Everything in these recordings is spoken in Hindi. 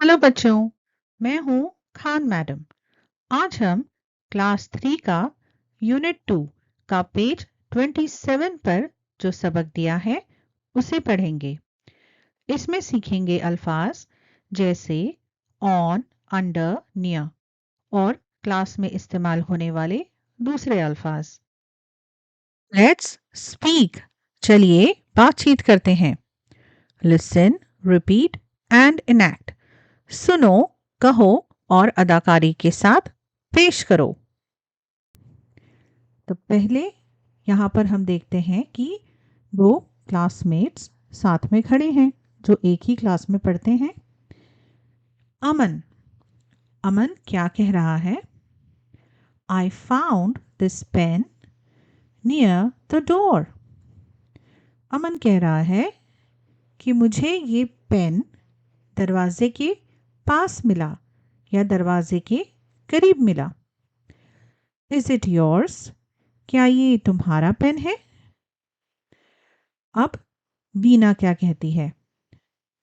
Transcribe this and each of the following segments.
हेलो बच्चों, मैं हूँ खान मैडम। आज हम क्लास 3 का यूनिट 2 का पेज 27 पर जो सबक दिया है उसे पढ़ेंगे। इसमें सीखेंगे अल्फाज जैसे ऑन, अंडर, नियर और क्लास में इस्तेमाल होने वाले दूसरे अल्फाज। Let's speak. चलिए बातचीत करते हैं। Listen, repeat and enact. सुनो, कहो और अदाकारी के साथ पेश करो। तो पहले यहाँ पर हम देखते हैं कि दो क्लासमेट्स साथ में खड़े हैं जो एक ही क्लास में पढ़ते हैं। अमन अमन क्या कह रहा है? I found this pen near the door. Aman कह रहा है कि मुझे ये पेन दरवाजे के पास मिला या दरवाजे के करीब मिला। Is it yours? क्या ये तुम्हारा पेन है? अब वीना क्या कहती है?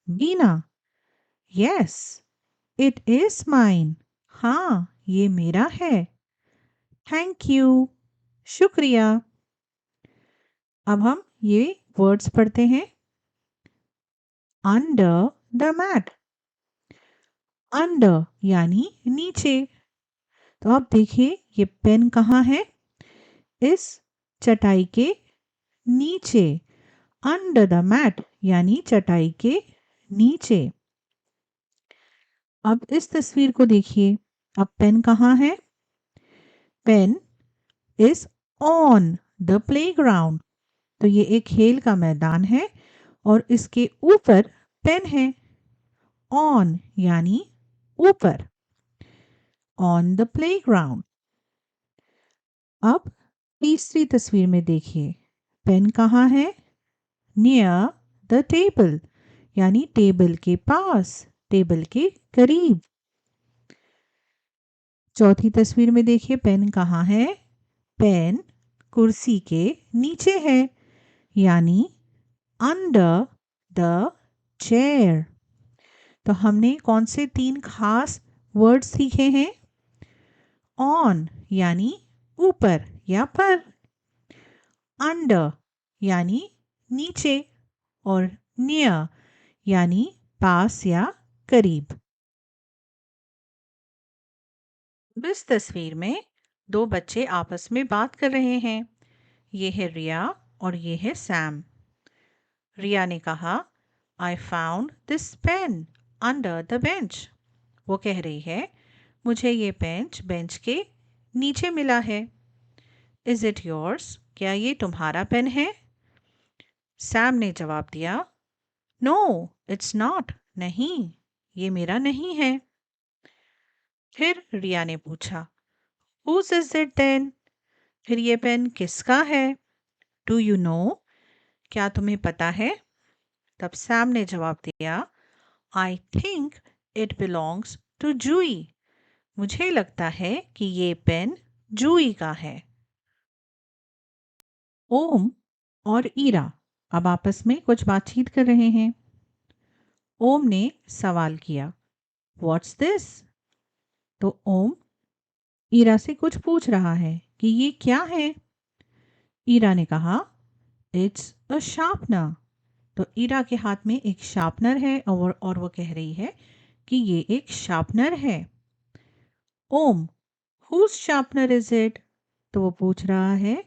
Veena, yes it is mine. हाँ, ये मेरा है। थैंक यू, शुक्रिया। अब हम ये वर्ड्स पढ़ते हैं। Under the mat. अंडर यानी नीचे। तो आप देखिए ये पेन कहाँ है? इस चटाई के नीचे। अंडर द मैट यानी चटाई के नीचे। अब इस तस्वीर को देखिए। अब पेन कहाँ है? Pen is on the playground. तो ये एक खेल का मैदान है और इसके ऊपर पेन है। ऑन यानी ऊपर। On the playground. अब तीसरी तस्वीर में देखिए पेन कहाँ है? नियर द टेबल यानी टेबल के पास, टेबल के करीब। चौथी तस्वीर में देखिए पेन कहाँ है? पेन कुर्सी के नीचे है यानी अंडर द चेयर। तो हमने कौन से 3 खास वर्ड सीखे हैं? ऑन यानी ऊपर या पर, अंडर यानी नीचे और नियर यानी पास या करीब। इस तस्वीर में दो बच्चे आपस में बात कर रहे हैं। ये है रिया और ये है सैम। रिया ने कहा, I found this pen under the bench. वो कह रही है, मुझे ये बेंच के नीचे मिला है। Is it yours? क्या ये तुम्हारा पेन है? सैम ने जवाब दिया, नो इट्स नॉट। नहीं, ये मेरा नहीं है। फिर रिया ने पूछा, हुज इज इट देन? फिर ये पेन किसका है? Do you know? क्या तुम्हें पता है? तब सैम ने जवाब दिया, I think it belongs to Jui. मुझे लगता है कि ये पेन जूई का है। ओम और ईरा अब आपस में कुछ बातचीत कर रहे हैं। ओम ने सवाल किया, व्हाट्स दिस? तो ओम ईरा से कुछ पूछ रहा है कि ये क्या है। ईरा ने कहा, इट्स अ शार्पनर। तो ईरा के हाथ में एक शार्पनर है और वो कह रही है कि ये एक शार्पनर है। ओम, हुज शार्पनर इज इट? तो वो पूछ रहा है,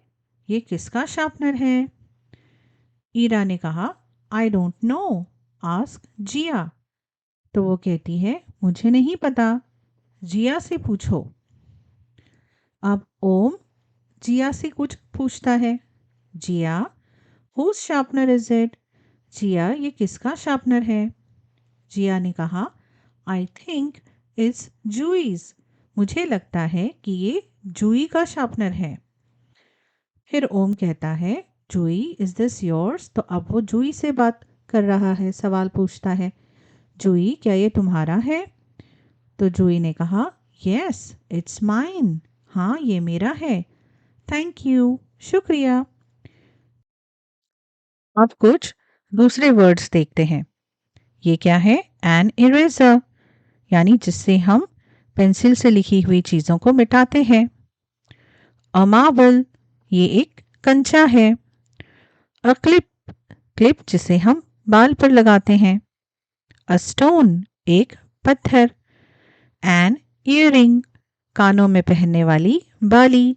ये किसका शार्पनर है? ईरा ने कहा, आई डोंट नो, आस्क जिया। तो वो कहती है, मुझे नहीं पता, जिया से पूछो। अब ओम जिया से कुछ पूछता है। जिया, हुज शार्पनर इज इट? जिया, ये किसका शार्पनर है? जिया ने कहा, आई थिंक इट्स जूईज। मुझे लगता है कि ये जूई का शार्पनर है। फिर ओम कहता है, जूई इज दिस योर्स? तो अब वो जूई से बात कर रहा है, सवाल पूछता है, जूई क्या ये तुम्हारा है? तो जूई ने कहा, यस इट्स माइन। हाँ, ये मेरा है। थैंक यू, शुक्रिया। अब कुछ दूसरे वर्ड्स देखते हैं। ये क्या है? An eraser. यानी जिससे हम पेंसिल से लिखी हुई चीज़ों को मिटाते हैं। अ मार्बल, ये एक कंचा है। अ क्लिप, क्लिप जिसे हम बाल पर लगाते हैं। अ स्टोन, एक पत्थर। एन ईयरिंग, कानों में पहनने वाली बाली।